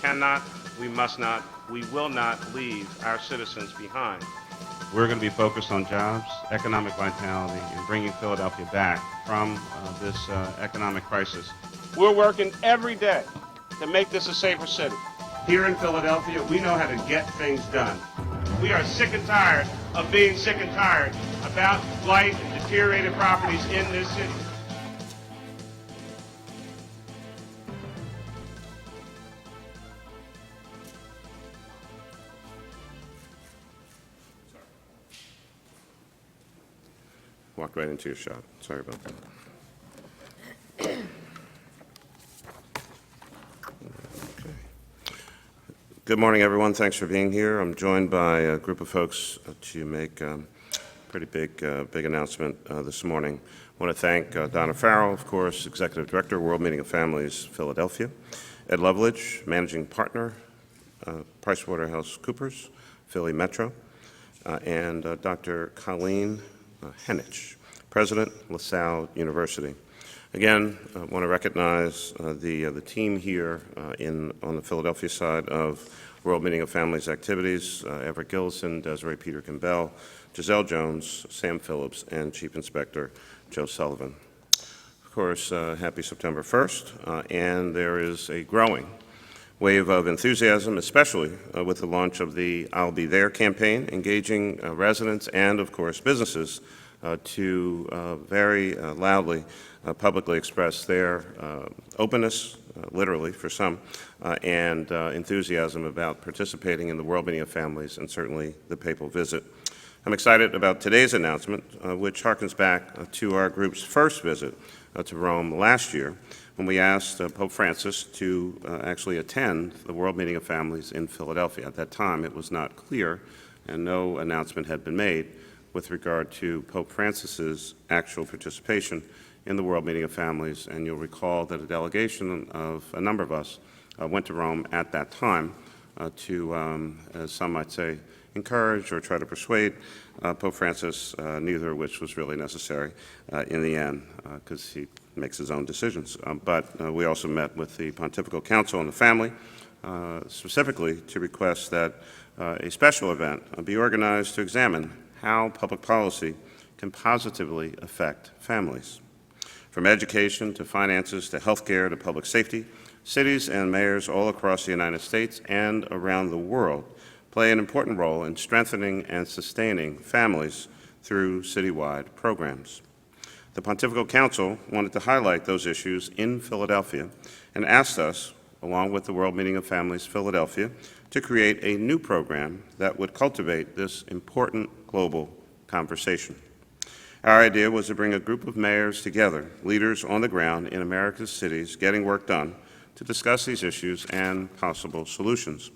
cannot, we must not, we will not leave our citizens behind. We're going to be focused on jobs, economic vitality, and bringing Philadelphia back from this economic crisis. We're working every day to make this a safer city. Here in Philadelphia, we know how to get things done. We are sick and tired of being sick and tired about blight and deteriorated properties in this city. Walked right into your shot. Sorry about that. Okay. Good morning, everyone. Thanks for being here. I'm joined by a group of folks to make a pretty big announcement this morning. I want to thank Donna Farrell, of course, Executive Director, World Meeting of Families, Philadelphia, Ed Loveridge, Managing Partner, PricewaterhouseCoopers, Philly Metro, and Dr. Colleen Henich, President, LaSalle University. Again, I want to recognize the team here on the Philadelphia side of World Meeting of Families activities, Everett Gillison, Desiree Peter-Kimbell, Giselle Jones, Sam Phillips, and Chief Inspector Joe Sullivan. Of course, happy September 1st, and there is a growing wave of enthusiasm, especially with the launch of the I'll Be There campaign, engaging residents and, of course, businesses to very loudly publicly express their openness, literally for some, and enthusiasm about participating in the World Meeting of Families and certainly the papal visit. I'm excited about today's announcement, which harkens back to our group's first visit to Rome last year, when we asked Pope Francis to actually attend the World Meeting of Families in Philadelphia. At that time, it was not clear, and no announcement had been made with regard to Pope Francis's actual participation in the World Meeting of Families. And you'll recall that a delegation of a number of us went to Rome at that time to, as some might say, encourage or try to persuade Pope Francis, neither of which was really necessary in the end, because he makes his own decisions. But we also met with the Pontifical Council on the Family, specifically to request that a special event be organized to examine how public policy can positively affect families. From education to finances to healthcare to public safety, cities and mayors all across the United States and around the world play an important role in strengthening and sustaining families through citywide programs. The Pontifical Council wanted to highlight those issues in Philadelphia and asked us, along with the World Meeting of Families Philadelphia, to create a new program that would cultivate this important global conversation. Our idea was to bring a group of mayors together, leaders on the ground in America's cities, getting work done, to discuss these issues and possible solutions.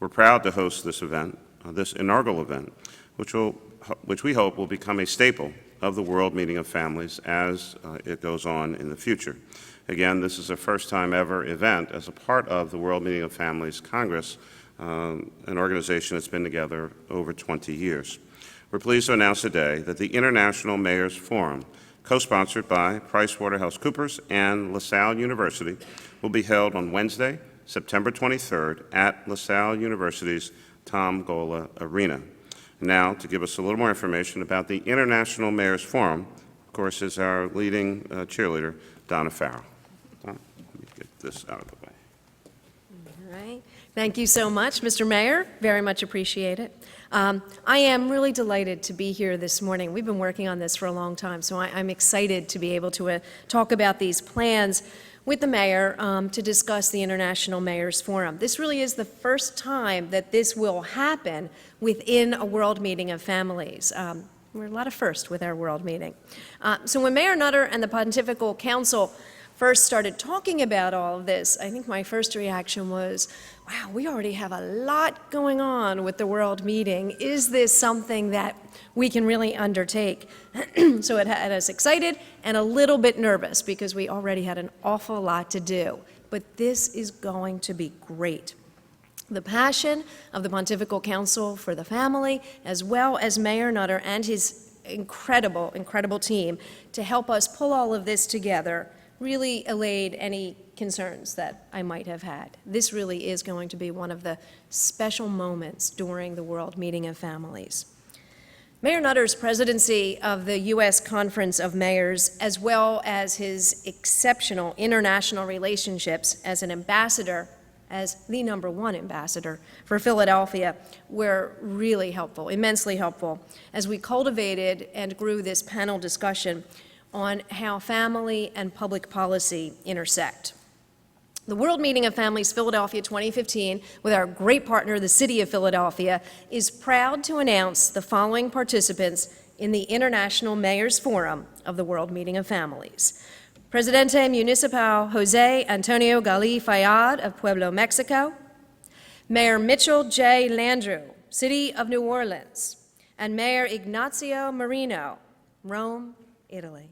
We're proud to host this event, this inaugural event, which we hope will become a staple of the World Meeting of Families as it goes on in the future. Again, this is a first-time ever event as a part of the World Meeting of Families Congress, an organization that's been together over 20 years. We're pleased to announce today that the International Mayors Forum, co-sponsored by PricewaterhouseCoopers and LaSalle University, will be held on Wednesday, September 23rd at LaSalle University's Tom Gola Arena. Now, to give us a little more information about the International Mayors Forum, of course, is our leading cheerleader, Donna Farrell. Donna, let me get this out of the way. All right. Thank you so much, Mr. Mayor. Very much appreciate it. I am really delighted to be here this morning. We've been working on this for a long time, so I'm excited to be able to talk about these plans with the mayor to discuss the International Mayors Forum. This really is the first time that this will happen within a World Meeting of Families. We're a lot of firsts with our World Meeting. So when Mayor Nutter and the Pontifical Council first started talking about all of this, I think my first reaction was, wow, we already have a lot going on with the World Meeting. Is this something that we can really undertake? So it had us excited and a little bit nervous because we already had an awful lot to do. But this is going to be great. The passion of the Pontifical Council for the family, as well as Mayor Nutter and his incredible team to help us pull all of this together, really allayed any concerns that I might have had. This really is going to be one of the special moments during the World Meeting of Families. Mayor Nutter's presidency of the U.S. Conference of Mayors, as well as his exceptional international relationships as an ambassador, as the #1 ambassador for Philadelphia, were really helpful, immensely helpful, as we cultivated and grew this panel discussion on how family and public policy intersect. The World Meeting of Families Philadelphia 2015, with our great partner, the City of Philadelphia, is proud to announce the following participants in the International Mayors Forum of the World Meeting of Families. Presidente Municipal Jose Antonio Gali Fayad of Pueblo, Mexico, Mayor Mitchell J. Landrieu, City of New Orleans, and Mayor Ignacio Marino, Rome, Italy.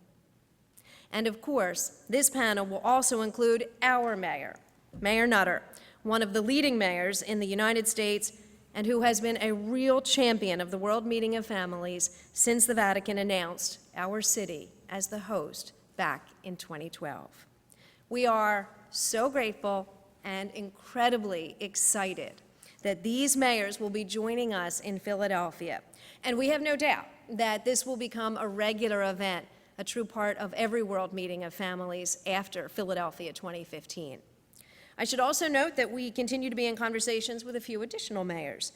And of course, this panel will also include our mayor, Mayor Nutter, one of the leading mayors in the United States and who has been a real champion of the World Meeting of Families since the Vatican announced our city as the host back in 2012. We are so grateful and incredibly excited that these mayors will be joining us in Philadelphia. And we have no doubt that this will become a regular event, a true part of every World Meeting of Families after Philadelphia 2015. I should also note that we continue to be in conversations with a few additional mayors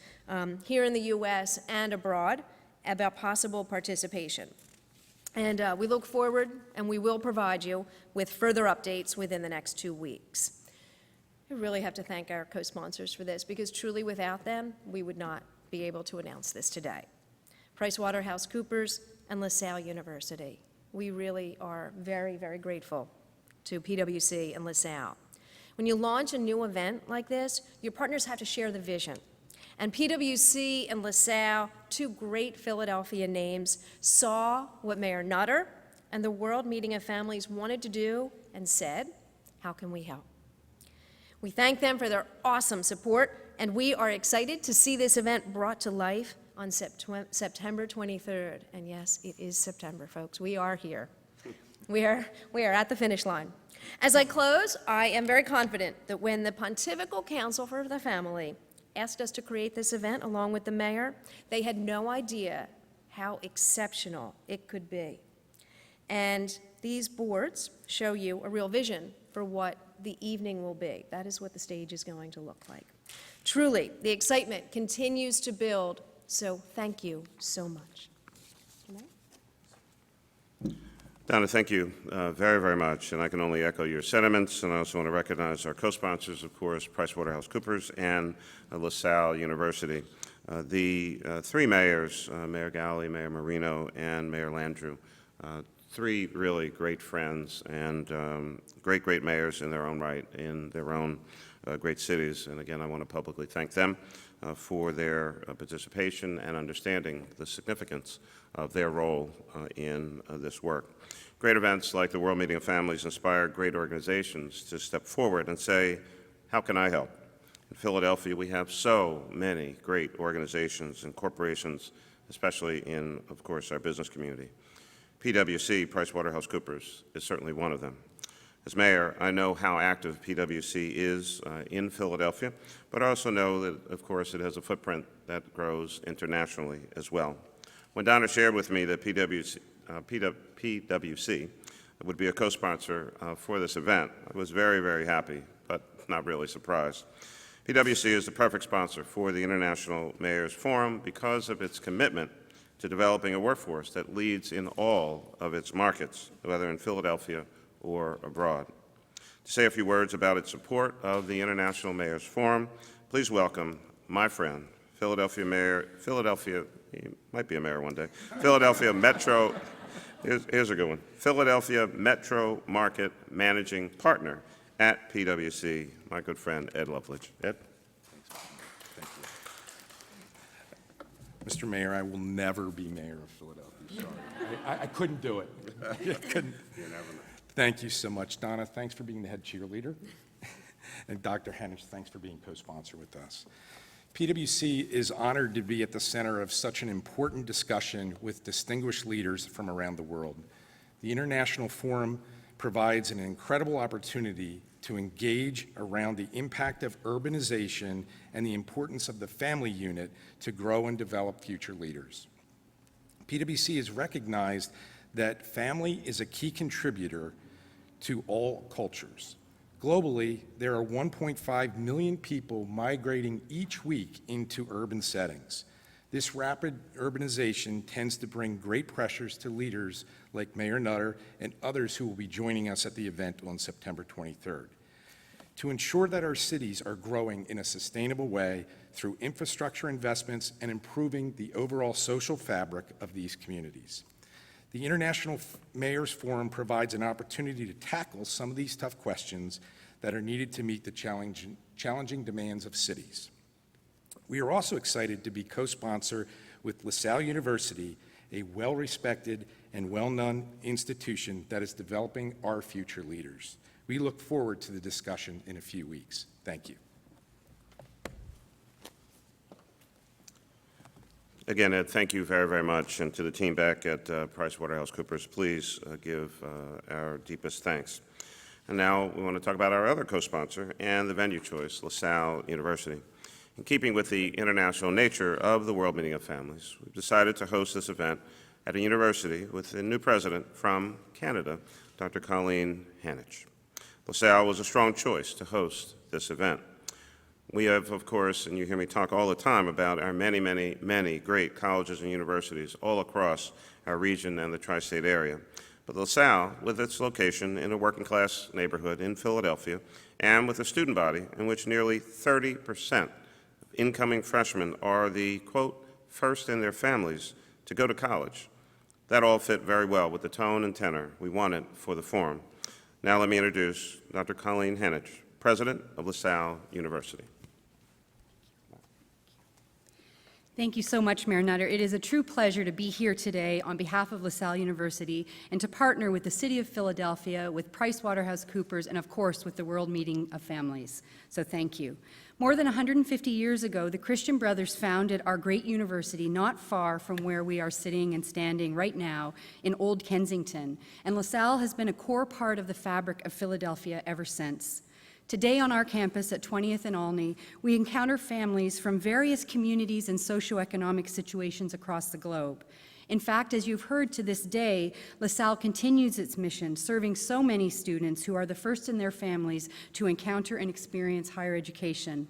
here in the U.S. and abroad about possible participation. And we look forward, and we will provide you with further updates within the next 2 weeks. I really have to thank our co-sponsors for this, because truly without them, we would not be able to announce this today. PricewaterhouseCoopers and LaSalle University. We really are very, very grateful to PwC and LaSalle. When you launch a new event like this, your partners have to share the vision. And PwC and LaSalle, two great Philadelphia names, saw what Mayor Nutter and the World Meeting of Families wanted to do and said, how can we help? We thank them for their awesome support, and we are excited to see this event brought to life on September 23rd. And yes, it is September, folks. We are here. We are at the finish line. As I close, I am very confident that when the Pontifical Council for the Family asked us to create this event along with the mayor, they had no idea how exceptional it could be. And these boards show you a real vision for what the evening will be. That is what the stage is going to look like. Truly, the excitement continues to build, so thank you so much. Donna, thank you very, very much, and I can only echo your sentiments, and I also want to recognize our co-sponsors, of course, PricewaterhouseCoopers and LaSalle University. The three mayors, Mayor Gali, Mayor Marino, and Mayor Landrieu, three really great friends and great mayors in their own right, in their own great cities, and again, I want to publicly thank them for their participation and understanding the significance of their role in this work. Great events like the World Meeting of Families inspire great organizations to step forward and say, how can I help? In Philadelphia, we have so many great organizations and corporations, especially in, of course, our business community. PwC, PricewaterhouseCoopers, is certainly one of them. As mayor, I know how active PwC is in Philadelphia, but I also know that, of course, it has a footprint that grows internationally as well. When Donna shared with me that PwC would be a co-sponsor for this event, I was very, very happy, but not really surprised. PwC is the perfect sponsor for the International Mayors Forum because of its commitment to developing a workforce that leads in all of its markets, whether in Philadelphia or abroad. To say a few words about its support of the International Mayors Forum, please welcome my friend, he might be a mayor one day, Philadelphia Metro, here's a good one, Philadelphia Metro Market Managing Partner at PwC, my good friend Ed Loveridge. Ed? Thank you. Mr. Mayor, I will never be mayor of Philadelphia, sorry. I couldn't do it. Couldn't. You never know. Thank you so much, Donna. Thanks for being the head cheerleader. And Dr. Hennish, thanks for being co-sponsor with us. PwC is honored to be at the center of such an important discussion with distinguished leaders from around the world. The International Forum provides an incredible opportunity to engage around the impact of urbanization and the importance of the family unit to grow and develop future leaders. PwC has recognized that family is a key contributor to all cultures. Globally, there are 1.5 million people migrating each week into urban settings. This rapid urbanization tends to bring great pressures to leaders like Mayor Nutter and others who will be joining us at the event on September 23rd. To ensure that our cities are growing in a sustainable way through infrastructure investments and improving the overall social fabric of these communities. The International Mayors Forum provides an opportunity to tackle some of these tough questions that are needed to meet the challenging demands of cities. We are also excited to be co-sponsor with LaSalle University, a well-respected and well-known institution that is developing our future leaders. We look forward to the discussion in a few weeks. Thank you. Again, Ed, thank you very, very much. And to the team back at PricewaterhouseCoopers, please give our deepest thanks. And now we want to talk about our other co-sponsor and the venue choice, LaSalle University. In keeping with the international nature of the World Meeting of Families, we've decided to host this event at a university with a new president from Canada, Dr. Colleen Hanich. LaSalle was a strong choice to host this event. We have, of course, and you hear me talk all the time about our many, many, many great colleges and universities all across our region and the tri-state area. But LaSalle, with its location in a working-class neighborhood in Philadelphia, and with a student body in which nearly 30% of incoming freshmen are the, quote, first in their families to go to college, that all fit very well with the tone and tenor we wanted for the forum. Now let me introduce Dr. Colleen Hanich, President of LaSalle University. Thank you so much, Mayor Nutter. It is a true pleasure to be here today on behalf of LaSalle University and to partner with the City of Philadelphia, with PricewaterhouseCoopers, and of course with the World Meeting of Families. So thank you. More than 150 years ago, the Christian Brothers founded our great university not far from where we are sitting and standing right now in Old Kensington, and LaSalle has been a core part of the fabric of Philadelphia ever since. Today on our campus at 20th and Olney, we encounter families from various communities and socioeconomic situations across the globe. In fact, as you've heard to this day, LaSalle continues its mission, serving so many students who are the first in their families to encounter and experience higher education.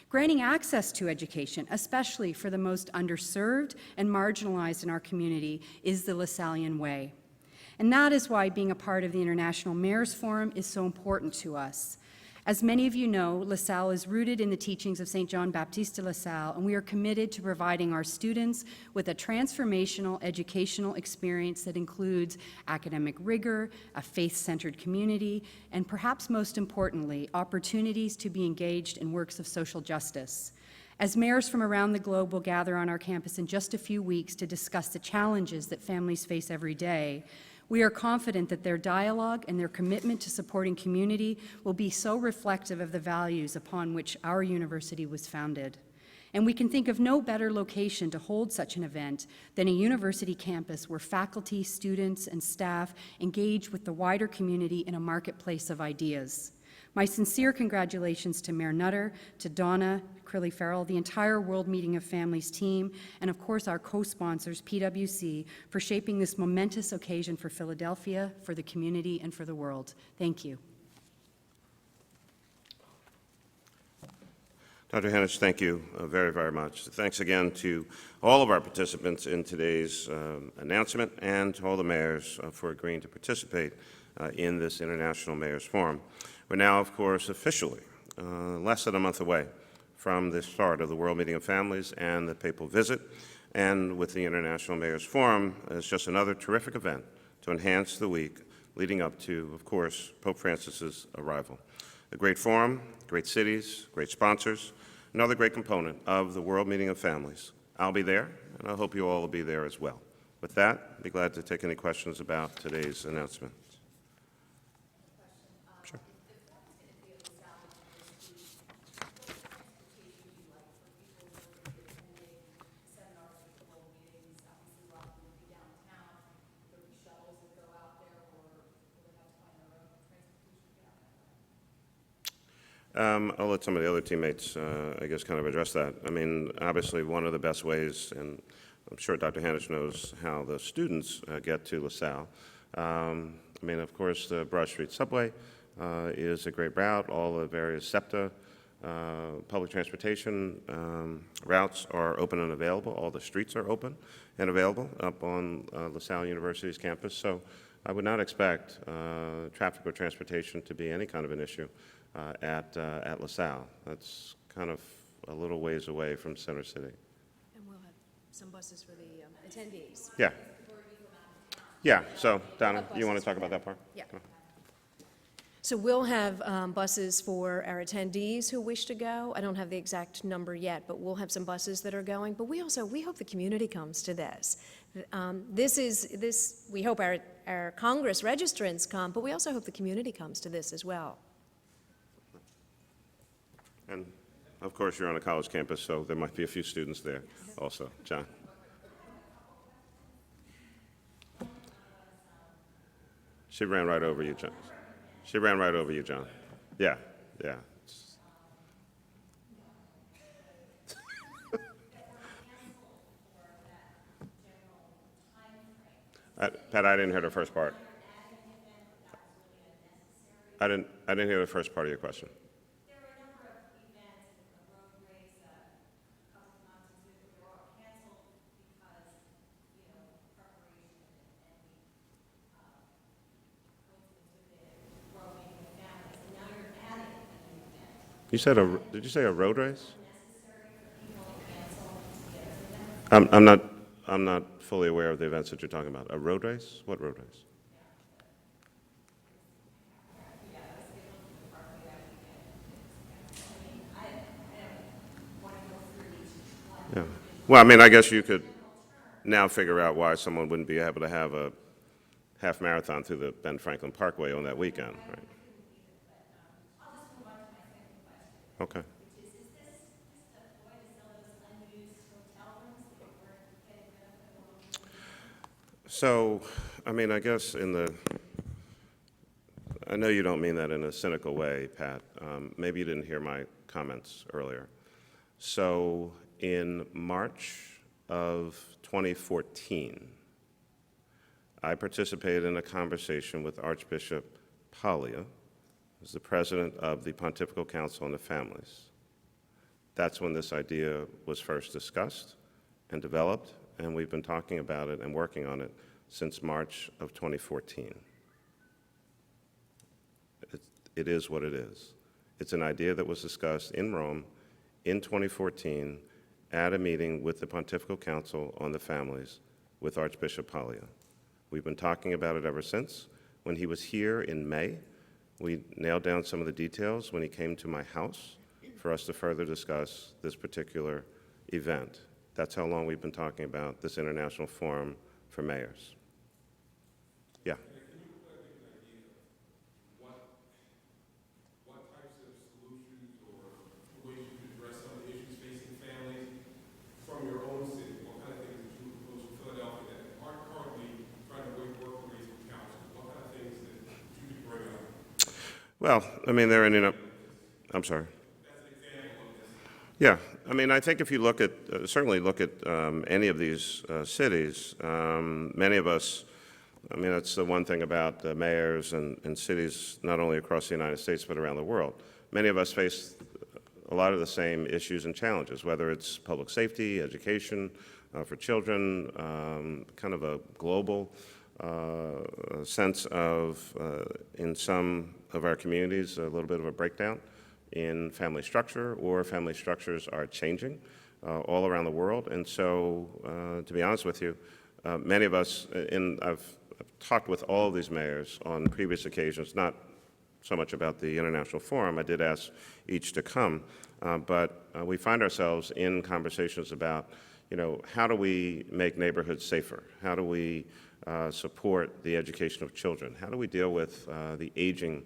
Granting access to education, especially for the most underserved and marginalized in our community, is the LaSallian way. And that is why being a part of the International Mayors Forum is so important to us. As many of you know, LaSalle is rooted in the teachings of St. John Baptiste de LaSalle, and we are committed to providing our students with a transformational educational experience that includes academic rigor, a faith-centered community, and perhaps most importantly, opportunities to be engaged in works of social justice. As mayors from around the globe will gather on our campus in just a few weeks to discuss the challenges that families face every day, we are confident that their dialogue and their commitment to supporting community will be so reflective of the values upon which our university was founded. And we can think of no better location to hold such an event than a university campus where faculty, students, and staff engage with the wider community in a marketplace of ideas. My sincere congratulations to Mayor Nutter, to Donna Crilly-Farrell, the entire World Meeting of Families team, and of course our co-sponsors, PwC, for shaping this momentous occasion for Philadelphia, for the community, and for the world. Thank you. Dr. Hanich, thank you very, very much. Thanks again to all of our participants in today's announcement and to all the mayors for agreeing to participate in this International Mayors Forum. We're now, of course, officially less than a month away from the start of the World Meeting of Families and the Papal visit, and with the International Mayors Forum, it's just another terrific event to enhance the week leading up to, of course, Pope Francis's arrival. A great forum, great cities, great sponsors, another great component of the World Meeting of Families. I'll be there, and I hope you all will be there as well. With that, I'd be glad to take any questions about today's announcement. Sure. I'll let some of the other teammates, I guess, kind of address that. I mean, obviously, one of the best ways, and I'm sure Dr. Hanich knows how the students get to LaSalle. I mean, of course, the Broad Street Subway is a great route. All the various SEPTA public transportation routes are open and available. All the streets are open and available up on LaSalle University's campus. So I would not expect traffic or transportation to be any kind of an issue at LaSalle. That's kind of a little ways away from Center City. And we'll have some buses for the attendees. Yeah. Yeah, so Donna, you want to talk about that part? Yeah. So we'll have buses for our attendees who wish to go. I don't have the exact number yet, but we'll have some buses that are going. But we hope the community comes to this. We hope our Congress registrants come, but we also hope the community comes to this as well. And of course, you're on a college campus, so there might be a few students there also. John? She ran right over you, John. She ran right over you, John. Yeah, yeah. Pat, I didn't hear the first part. I didn't hear the first part of your question. There were a number of events, a road race, a couple of months ago, they were all canceled because, preparation and growing the families. And now you're adding a new event. You said did you say a road race? Necessary for people to cancel to get to them. I'm not fully aware of the events that you're talking about. A road race? What road race? Yeah. Well, I mean, I guess you could now figure out why someone wouldn't be able to have a half marathon through the Ben Franklin Parkway on that weekend, right? Okay. So, I mean, I guess I know you don't mean that in a cynical way, Pat. Maybe you didn't hear my comments earlier. So, in March of 2014, I participated in a conversation with Archbishop Paglia, who's the president of the Pontifical Council on the Families. That's when this idea was first discussed and developed, and we've been talking about it and working on it since March of 2014. It is what it is. It's an idea that was discussed in Rome in 2014 at a meeting with the Pontifical Council on the Families with Archbishop Paglia. We've been talking about it ever since. When he was here in May, we nailed down some of the details when he came to my house for us to further discuss this particular event. That's how long we've been talking about this International Forum for Mayors. Yeah. Can you give an idea of what types of solutions or ways you can address some of the issues facing families from your own city? What kind of things that you propose in Philadelphia that aren't currently trying to work with the council? What kind of things that you could bring up? Well, I mean, they're ending up, I'm sorry. That's an example of this. Yeah, I mean, I think if you look at, certainly look at any of these cities, many of us, I mean, that's the one thing about mayors and cities, not only across the United States, but around the world. Many of us face a lot of the same issues and challenges, whether it's public safety, education for children, kind of a global sense of, in some of our communities, a little bit of a breakdown in family structure, or family structures are changing all around the world. And so, to be honest with you, many of us, I've talked with all of these mayors on previous occasions, not so much about the International Forum. I did ask each to come, but we find ourselves in conversations about, how do we make neighborhoods safer? How do we support the education of children? How do we deal with the aging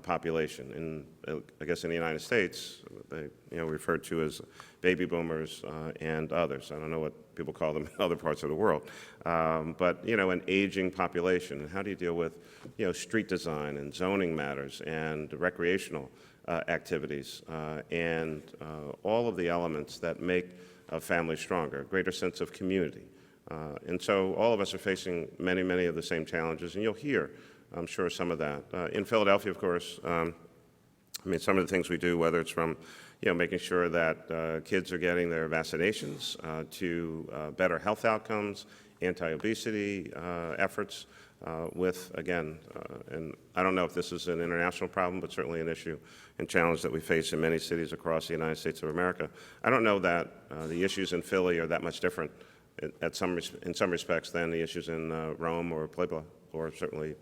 population. And I guess in the United States, they referred to as baby boomers and others. I don't know what people call them in other parts of the world. But an aging population. And how do you deal with street design and zoning matters and recreational activities and all of the elements that make a family stronger, a greater sense of community. And so all of us are facing many, many of the same challenges, and you'll hear, I'm sure, some of that. In Philadelphia, of course, some of the things we do, whether it's from making sure that kids are getting their vaccinations to better health outcomes, anti-obesity efforts, with, again, and I don't know if this is an international problem, but certainly an issue and challenge that we face in many cities across the United States of America. I don't know that the issues in Philly are that much different in some respects than the issues in Rome or Puebla or certainly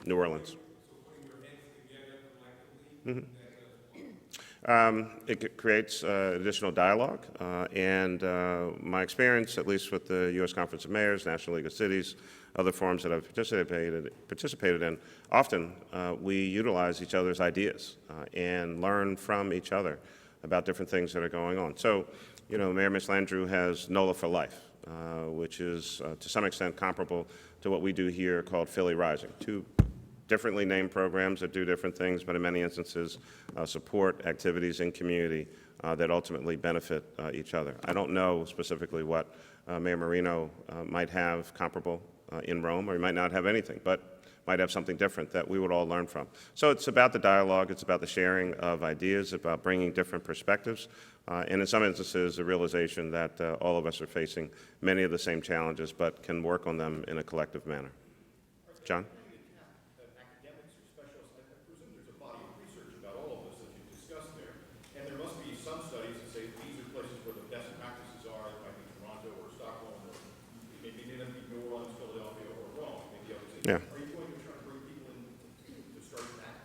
New Orleans. It creates additional dialogue, and my experience, at least with the U.S. Conference of Mayors, National League of Cities, other forums that I've participated in, often we utilize each other's ideas and learn from each other about different things that are going on. So, Mayor Miss Landrieu has NOLA for Life, which is to some extent comparable to what we do here called Philly Rising, two differently named programs that do different things, but in many instances support activities in community that ultimately benefit each other. I don't know specifically what Mayor Marino might have comparable in Rome, or he might not have anything, but might have something different that we would all learn from. So it's about the dialogue, it's about the sharing of ideas, about bringing different perspectives, and in some instances, a realization that all of us are facing many of the same challenges, but can work on them in a collective manner. John? Yeah. Are you going to try to bring people in to start that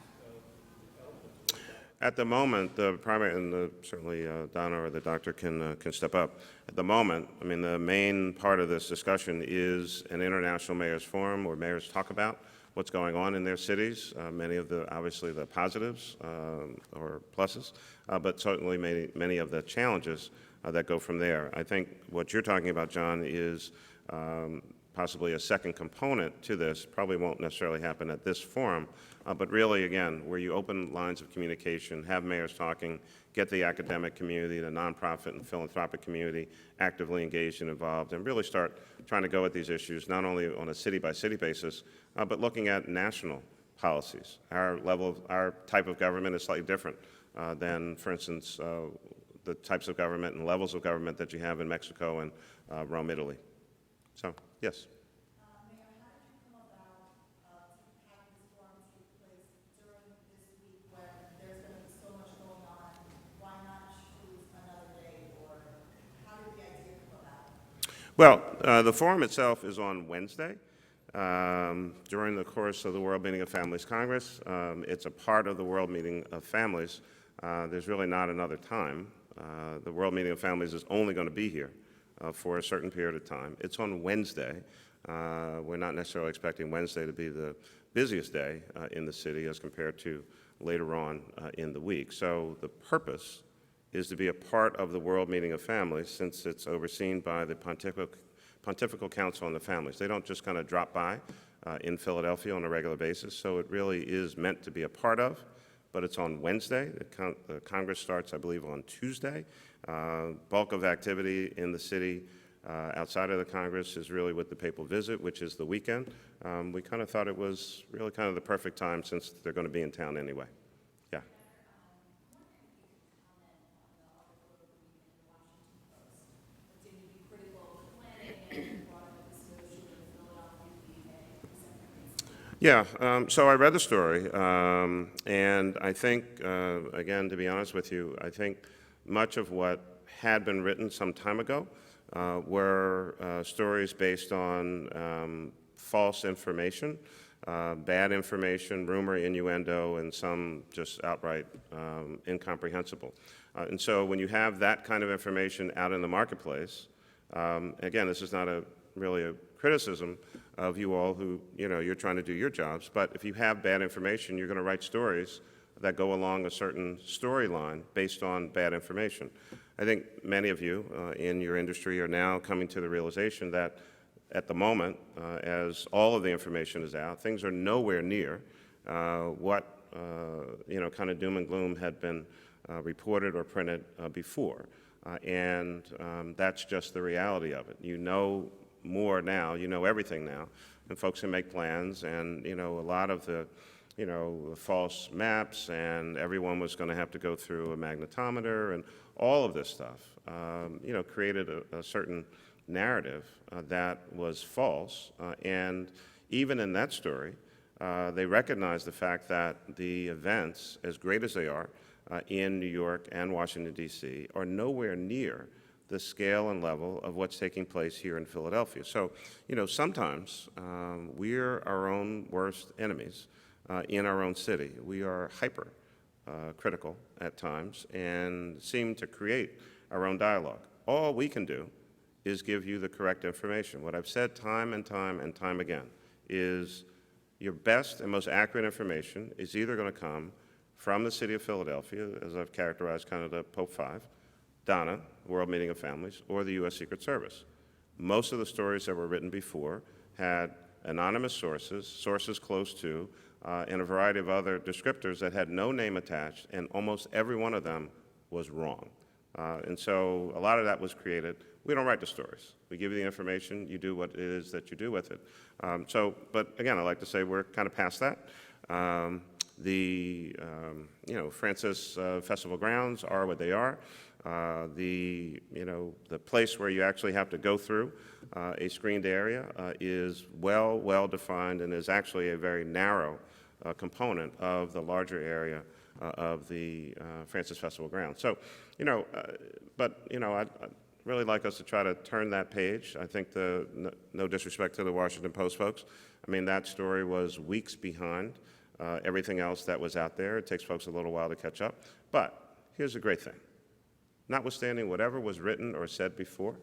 element? At the moment, the primary, and certainly Donna or the doctor can step up. At the moment, the main part of this discussion is an international mayors forum where mayors talk about what's going on in their cities, many of the, obviously, the positives or pluses, but certainly many of the challenges that go from there. I think what you're talking about, John, is possibly a second component to this. Probably won't necessarily happen at this forum, but really, again, where you open lines of communication, have mayors talking, get the academic community, the nonprofit and philanthropic community actively engaged and involved, and really start trying to go at these issues not only on a city-by-city basis, but looking at national policies. Our type of government is slightly different than, for instance, the types of government and levels of government that you have in Mexico and Rome, Italy. So, yes. Mayor, how did you come about having this forum take place during this week when there's going to be so much going on? Why not choose another day, or how did the idea come about? Well, the forum itself is on Wednesday during the course of the World Meeting of Families Congress. It's a part of the World Meeting of Families. There's really not another time. The World Meeting of Families is only going to be here for a certain period of time. It's on Wednesday. We're not necessarily expecting Wednesday to be the busiest day in the city as compared to later on in the week. So the purpose is to be a part of the World Meeting of Families, since it's overseen by the Pontifical Council on the Families. They don't just kind of drop by in Philadelphia on a regular basis, so it really is meant to be a part of, but it's on Wednesday. The Congress starts, I believe, on Tuesday. Bulk of activity in the city outside of the Congress is really with the papal visit, which is the weekend. We kind of thought it was really kind of the perfect time since they're going to be in town anyway. Yeah. Yeah, so I read the story, and I think, again, to be honest with you, I think much of what had been written some time ago were stories based on false information, bad information, rumor, innuendo, and some just outright incomprehensible. And so when you have that kind of information out in the marketplace, again, this is not really a criticism of you all who, you're trying to do your jobs, but if you have bad information, you're going to write stories that go along a certain storyline based on bad information. I think many of you in your industry are now coming to the realization that at the moment, as all of the information is out, things are nowhere near what kind of doom and gloom had been reported or printed before. And that's just the reality of it. You know more now, you know everything now, and folks can make plans, and a lot of the false maps, and everyone was going to have to go through a magnetometer, and all of this stuff, created a certain narrative that was false. And even in that story, they recognized the fact that the events, as great as they are in New York and Washington, D.C., are nowhere near the scale and level of what's taking place here in Philadelphia. So, sometimes we're our own worst enemies in our own city. We are hyper critical at times and seem to create our own dialogue. All we can do is give you the correct information. What I've said time and time and time again is your best and most accurate information is either going to come from the city of Philadelphia, as I've characterized kind of the Pope 5, DANA, World Meeting of Families, or the U.S. Secret Service. Most of the stories that were written before had anonymous sources, sources close to, and a variety of other descriptors that had no name attached, and almost every one of them was wrong. And so a lot of that was created. We don't write the stories. We give you the information. You do what it is that you do with it. But again, I like to say we're kind of past that. Francis Festival grounds are what they are. The place where you actually have to go through a screened area is well defined and is actually a very narrow component of the larger area of the Francis Festival grounds. So, I'd really like us to try to turn that page. I think no disrespect to the Washington Post folks, I mean, that story was weeks behind everything else that was out there. It takes folks a little while to catch up. But here's the great thing. Notwithstanding whatever was written or said before,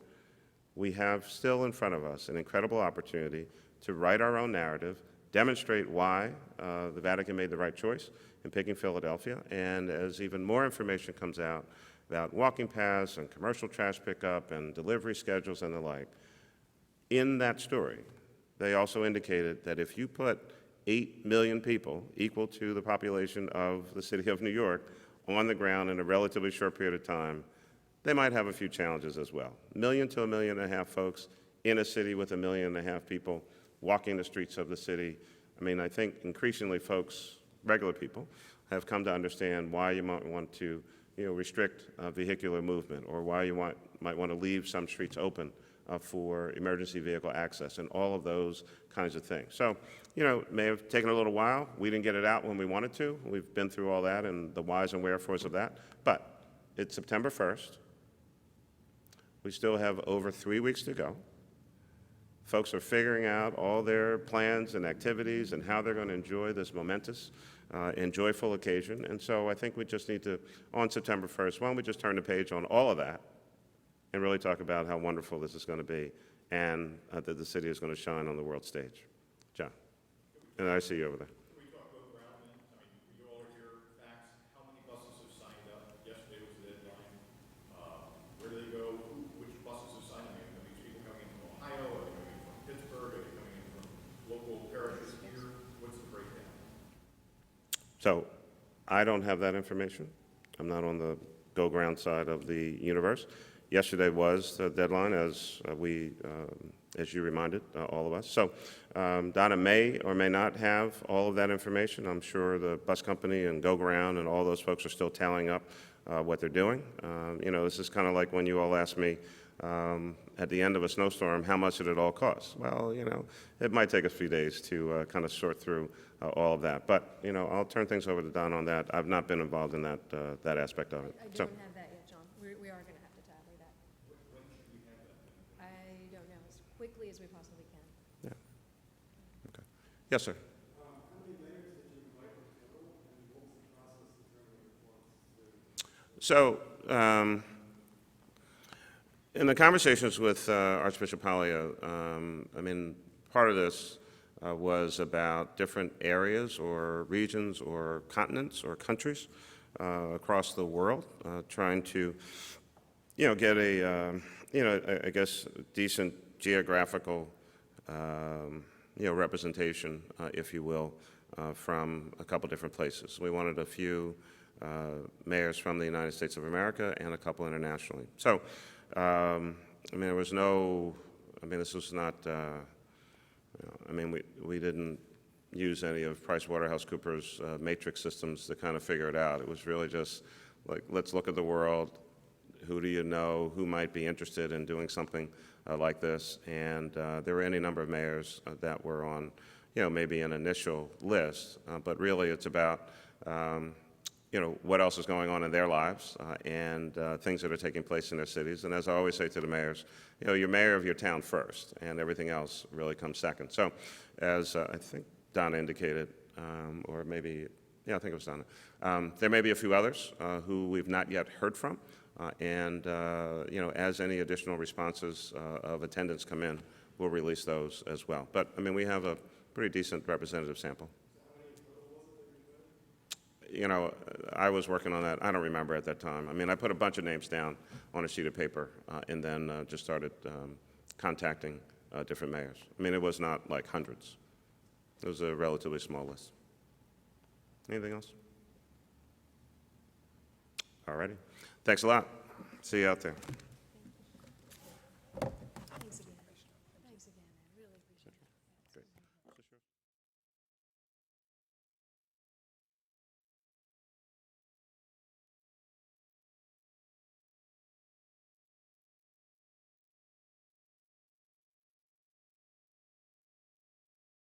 we have still in front of us an incredible opportunity to write our own narrative, demonstrate why the Vatican made the right choice in picking Philadelphia, and as even more information comes out about walking paths and commercial trash pickup and delivery schedules and the like, in that story, they also indicated that if you put 8 million people, equal to the population of the city of New York, on the ground in a relatively short period of time, they might have a few challenges as well. 1 million to 1.5 million folks in a city with 1.5 million people walking the streets of the city. I mean, I think increasingly folks, regular people, have come to understand why you might want to restrict vehicular movement, or why you might want to leave some streets open for emergency vehicle access, and all of those kinds of things. So, it may have taken a little while. We didn't get it out when we wanted to. We've been through all that and the whys and wherefores of that. But it's September 1st. We still have over 3 weeks to go. Folks are figuring out all their plans and activities and how they're going to enjoy this momentous and joyful occasion. And so I think we just need to, on September 1st, why don't we just turn the page on all of that and really talk about how wonderful this is going to be, and that the city is going to shine on the world stage. John, and I see you over there. Can we talk about ground then? I mean, we all hear facts. How many buses have signed up? Yesterday was the deadline. Where do they go? Which buses have signed up? I mean, people coming in from Ohio? Are they coming in from Pittsburgh? Are they coming in from local parishes here? What's the breakdown? So I don't have that information. I'm not on the go-ground side of the universe. Yesterday was the deadline, as you reminded all of us. So Donna may or may not have all of that information. I'm sure the bus company and go-ground and all those folks are still tallying up what they're doing. This is kind of like when you all ask me at the end of a snowstorm, how much did it all cost? Well, it might take a few days to kind of sort through all of that. But, I'll turn things over to Don on that. I've not been involved in that aspect of it. I don't have that yet, John. We are going to have to tally that. When should we have that? I don't know, as quickly as we possibly can. Yeah. Okay. Yes, sir. So, in the conversations with Archbishop Palio, part of this was about different areas or regions or continents or countries across the world, trying to, get a, I guess, decent geographical, representation, if you will, from a couple different places. We wanted a few mayors from the United States of America and a couple internationally. So, there was no, this was not, we didn't use any of PricewaterhouseCoopers' matrix systems to kind of figure it out. It was really just like, let's look at the world. Who do you know? Who might be interested in doing something like this? And there were any number of mayors that were on, maybe an initial list. But really, it's about, what else is going on in their lives and things that are taking place in their cities. And as I always say to the mayors, you're mayor of your town first, and everything else really comes second. So, as I think Donna indicated, or maybe, I think it was Donna, there may be a few others who we've not yet heard from. And as any additional responses of attendance come in, we'll release those as well. But, we have a pretty decent representative sample. I was working on that. I don't remember at that time. I put a bunch of names down on a sheet of paper and then just started contacting different mayors. It was not like hundreds. It was a relatively small list. Anything else? All righty. Thanks a lot. See you out there.